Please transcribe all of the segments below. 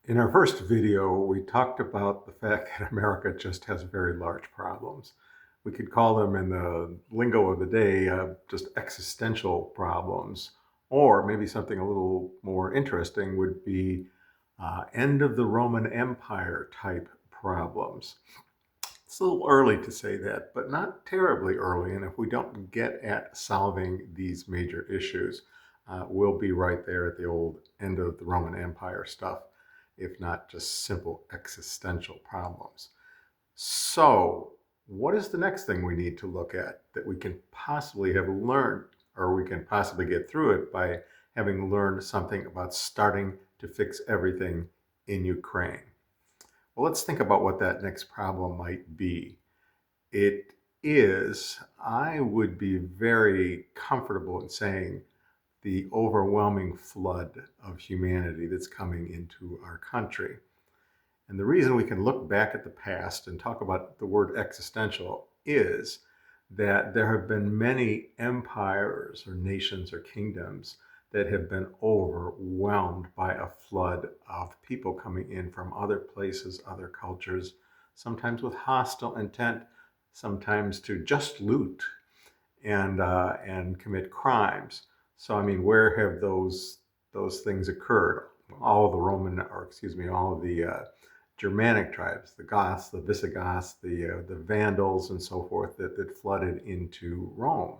In our first video, we talked about the fact that America just has very large problems. We could call them, in the lingo of the day, just existential problems, or maybe something a little more interesting would be end of the Roman Empire type problems. It's a little early to say that, but not terribly early. And if we don't get at solving these major issues, we'll be right there at the old end of the Roman Empire stuff, if not just simple existential problems. So, what is the next thing we need to look at that we can possibly have learned, or we can possibly get through it by having learned something about starting to fix everything in Ukraine? Well, let's think about what that next problem might be. It is, I would be very comfortable in saying, the overwhelming flood of humanity that's coming into our country. And the reason we can look back at the past and talk about the word existential is that there have been many empires or nations or kingdoms that have been overwhelmed by a flood of people coming in from other places, other cultures, sometimes with hostile intent, sometimes to just loot and commit crimes. So, I mean, where have those things occurred? All of the Roman, or excuse me, all of the Germanic tribes, the Goths, the Visigoths, the Vandals, and so forth that flooded into Rome.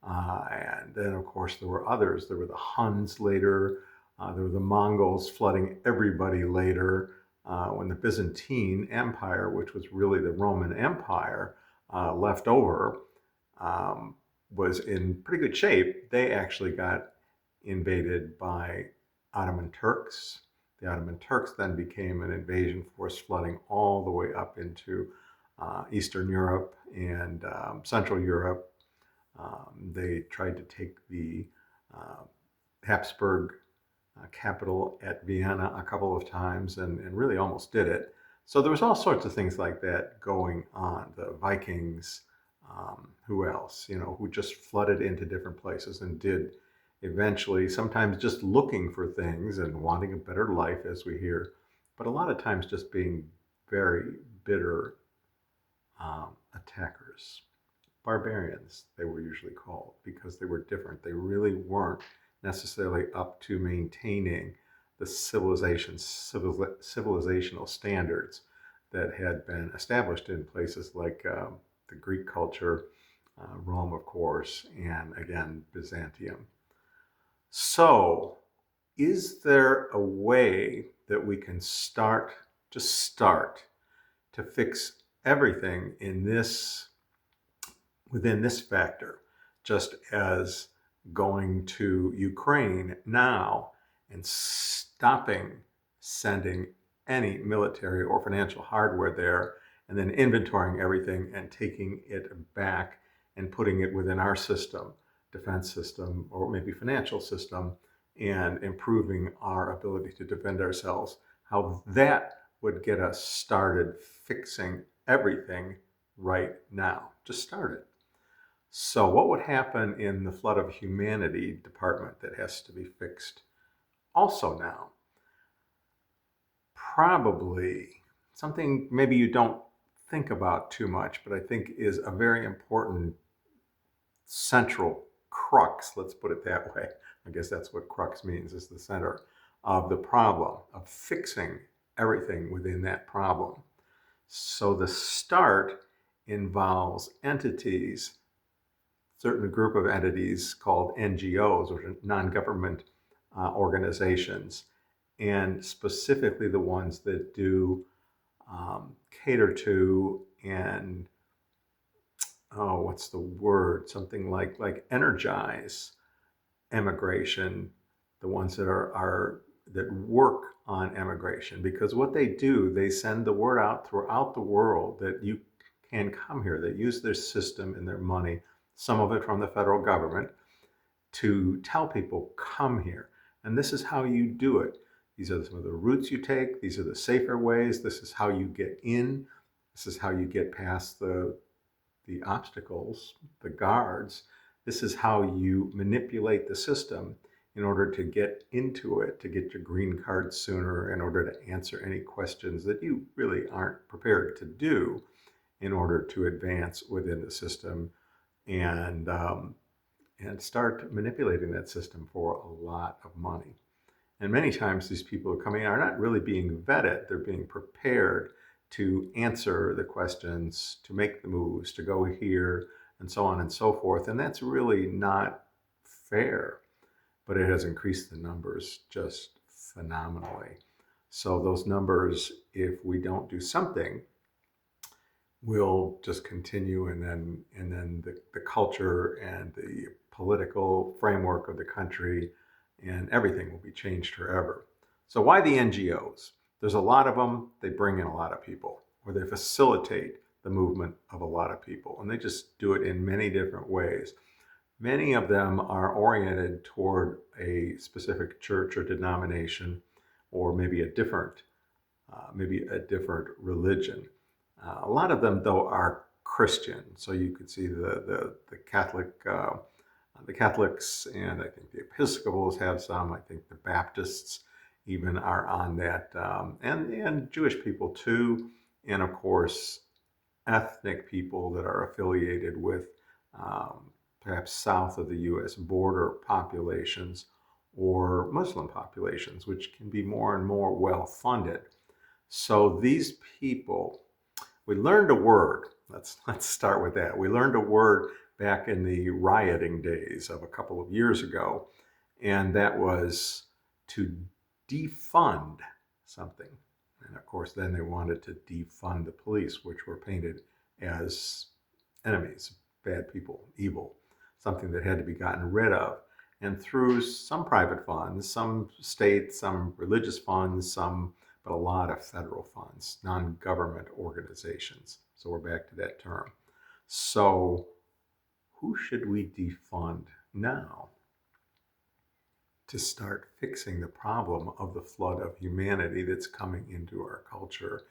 And then, of course, there were others. There were the Huns later. There were the Mongols flooding everybody later. When the Byzantine Empire, which was really the Roman Empire, left over, um, was in pretty good shape. They actually got invaded by Ottoman Turks. The Ottoman Turks then became an invasion force, flooding all the way up into Eastern Europe and Central Europe. They tried to take the uh, Habsburg capital at Vienna a couple of times and really almost did it. So there was all sorts of things like that going on. The Vikings, who else, who just flooded into different places and did eventually, sometimes just looking for things and wanting a better life, as we hear, but a lot of times just being very bitter attackers. Barbarians, they were usually called, because they were different. They really weren't necessarily up to maintaining the civilizational standards that had been established in places like the Greek culture, Rome, of course, and again, Byzantium. So, is there a way that we can start to fix everything within this factor, just as going to Ukraine now and stopping sending any military or financial hardware there, and then inventorying everything and taking it back and putting it within our system, defense system, or maybe financial system, and improving our ability to defend ourselves, how that would get us started fixing everything right now. Just start it. So, what would happen in the flood of humanity department that has to be fixed also now? Probably something maybe you don't think about too much, but I think is a very important central crux, let's put it that way. I guess that's what crux means, is the center of the problem, of fixing everything within that problem. So, the start involves entities, certain group of entities called NGOs, or non-government organizations, and specifically the ones that do cater to and what's the word? Something like energize emigration, the ones that work on emigration, because what they do, they send the word out throughout the world that you can come here. They use their system and their money, some of it from the federal government, to tell people, come here. And this is how you do it. These are some of the routes you take. These are the safer ways. This is how you get in. This is how you get past the obstacles, the guards. This is how you manipulate the system in order to get into it, to get your green card sooner, in order to answer any questions that you really aren't prepared to do in order to advance within the system and and start manipulating that system for a lot of money. And many times these people who are coming in are not really being vetted, they're being prepared to answer the questions, to make the moves, to go here, and so on and so forth. And that's really not fair, but it has increased the numbers just phenomenally. So those numbers, if we don't do something, will just continue, and then the culture and the political framework of the country and everything will be changed forever. So why the NGOs? There's a lot of them. They bring in a lot of people, or they facilitate the movement of a lot of people, and they just do it in many different ways. Many of them are oriented toward a specific church or denomination, or maybe a different religion. A lot of them, though, are Christian. So you could see the Catholics, and I think the Episcopals have some. I think the Baptists even are on that, and Jewish people too, and of course ethnic people that are affiliated with perhaps south of the U.S. border populations or Muslim populations, which can be more and more well funded. So these people, we learned a word. Let's start with that. We learned a word back in the rioting days of a couple of years ago, and that was to defund something. And of course, then they wanted to defund the police, which were painted as enemies, bad people, evil, something that had to be gotten rid of. And through some private funds, some state, some religious funds, but a lot of federal funds, non-government organizations. So we're back to that term. So who should we defund now to start fixing the problem of the flood of humanity that's coming into our culture,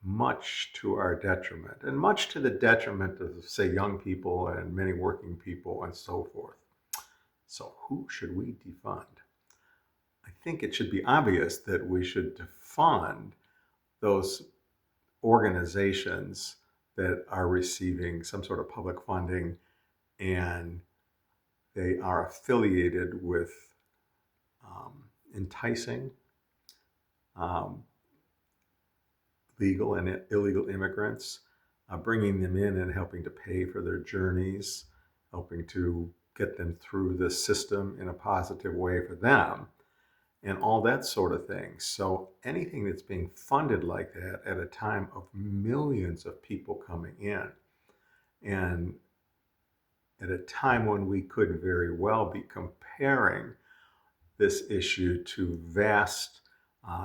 much to our detriment, and much to the detriment of, say, young people and many working people and so forth? So who should we defund? I think it should be obvious that we should defund those organizations that are receiving some sort of public funding and they are affiliated with enticing legal and illegal immigrants, bringing them in and helping to pay for their journeys, helping to get them through the system in a positive way for them, and all that sort of thing. So anything that's being funded like that at a time of millions of people coming in, and at a time when we could very well be comparing this issue to vast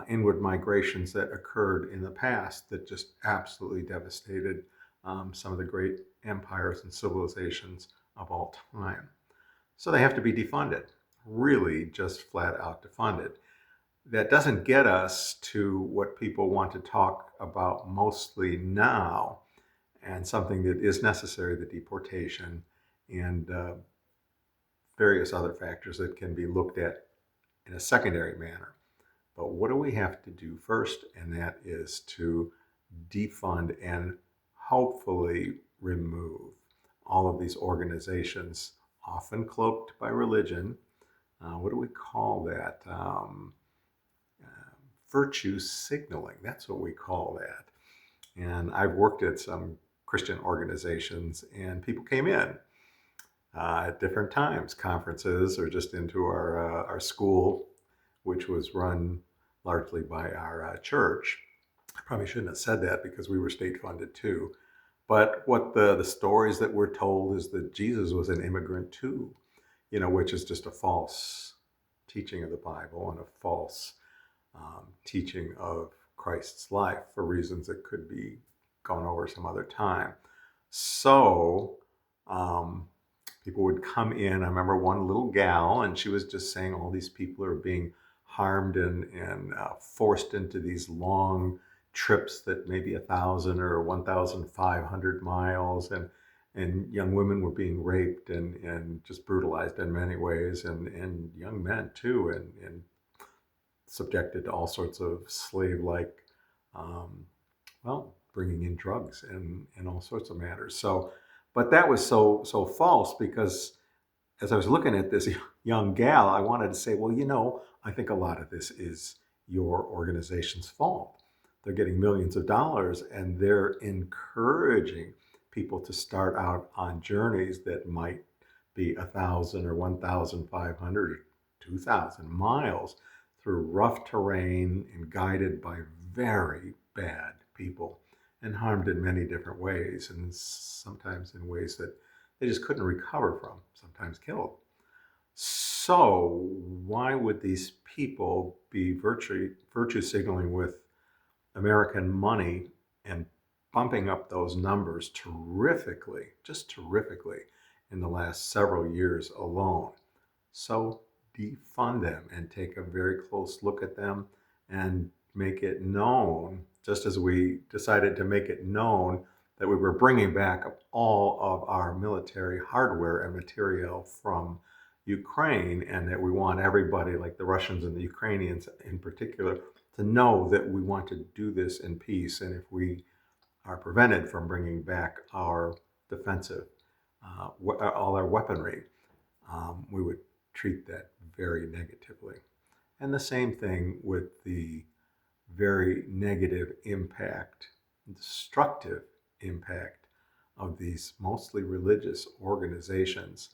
inward migrations that occurred in the past that just absolutely devastated some of the great empires and civilizations of all time. So they have to be defunded, really just flat out defunded. That doesn't get us to what people want to talk about mostly now, and something that is necessary, the deportation and various other factors that can be looked at in a secondary manner. But what do we have to do first? And that is to defund and hopefully remove all of these organizations, often cloaked by religion. What do we call that? Virtue signaling. That's what we call that. And I've worked at some Christian organizations, and people came in at different times, conferences, or just into our school, which was run largely by our church. I probably shouldn't have said that because we were state funded too. But what the stories that we're told is that Jesus was an immigrant too, which is just a false teaching of the Bible and a false teaching of Christ's life for reasons that could be gone over some other time. So people would come in. I remember one little gal, and she was just saying all these people are being harmed and forced into these long trips that maybe 1,000 or 1,500 miles, and and young women were being raped and just brutalized in many ways, and young men too, and subjected to all sorts of slave-like, um, well, bringing in drugs and all sorts of matters. So, but that was so false, because as I was looking at this young gal, I wanted to say, well, I think a lot of this is your organization's fault. They're getting millions of dollars and they're encouraging people to start out on journeys that might be 1,000 or 1,500 or 2,000 miles through rough terrain and guided by very bad people and harmed in many different ways, and sometimes in ways that they just couldn't recover from, sometimes killed. So why would these people be virtue signaling with American money and bumping up those numbers terrifically, just terrifically, in the last several years alone? So defund them and take a very close look at them and make it known, just as we decided to make it known that we were bringing back all of our military hardware and material from Ukraine, and that we want everybody, like the Russians and the Ukrainians in particular, to know that we want to do this in peace. And if we are prevented from bringing back our defensive, all our weaponry, we would treat that very negatively. And the same thing with the very negative impact, destructive impact of these mostly religious organizations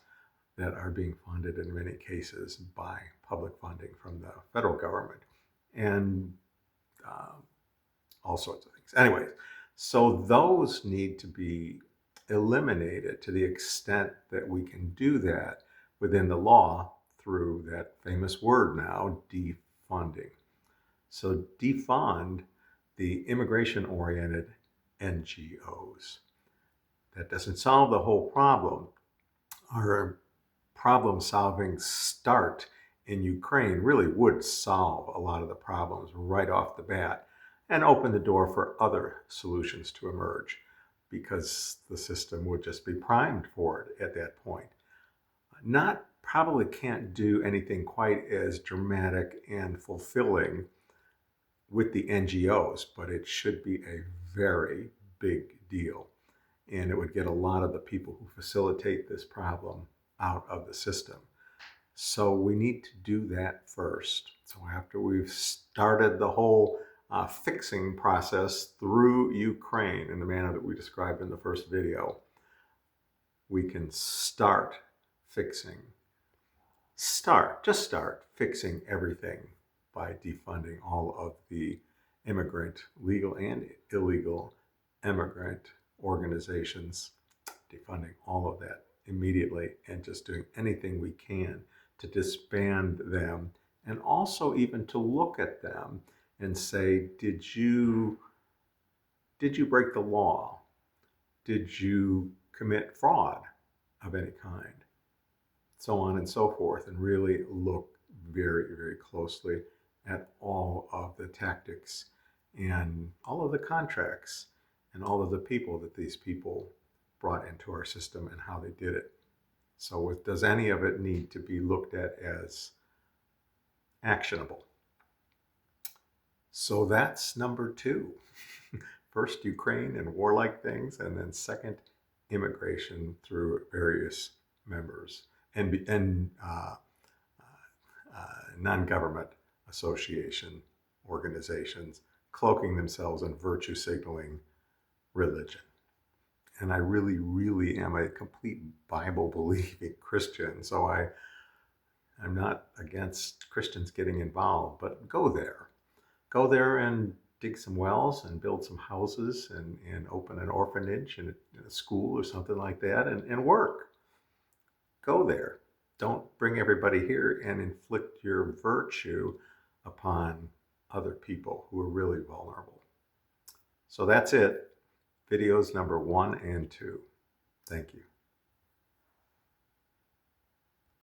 that are being funded in many cases by public funding from the federal government, and uh, all sorts of things. Anyways, so those need to be eliminated to the extent that we can do that within the law through that famous word now, defunding. So defund the immigration-oriented NGOs. That doesn't solve the whole problem. Our problem-solving start in Ukraine really would solve a lot of the problems right off the bat and open the door for other solutions to emerge, because the system would just be primed for it at that point. Probably can't do anything quite as dramatic and fulfilling with the NGOs, but it should be a very big deal. And it would get a lot of the people who facilitate this problem out of the system. So we need to do that first. So after we've started the whole fixing process through Ukraine in the manner that we described in the first video, we can start fixing. Just start fixing everything by defunding all of the immigrant, legal and illegal immigrant organizations, defunding all of that immediately, and just doing anything we can to disband them, and also even to look at them and say, did you break the law? Did you commit fraud of any kind? So on and so forth, and really look very, very closely at all of the tactics and all of the contracts and all of the people that these people brought into our system and how they did it. So does any of it need to be looked at as actionable? So that's number 2. First, Ukraine and warlike things, and then second, immigration through various members and non-government association organizations cloaking themselves in virtue signaling religion. And I really, really am a complete Bible-believing Christian, so I'm not against Christians getting involved, but go there. Go there and dig some wells and build some houses and open an orphanage and a school or something like that, and work. Go there. Don't bring everybody here and inflict your virtue upon other people who are really vulnerable. So that's it. Videos number 1 and 2. Thank you.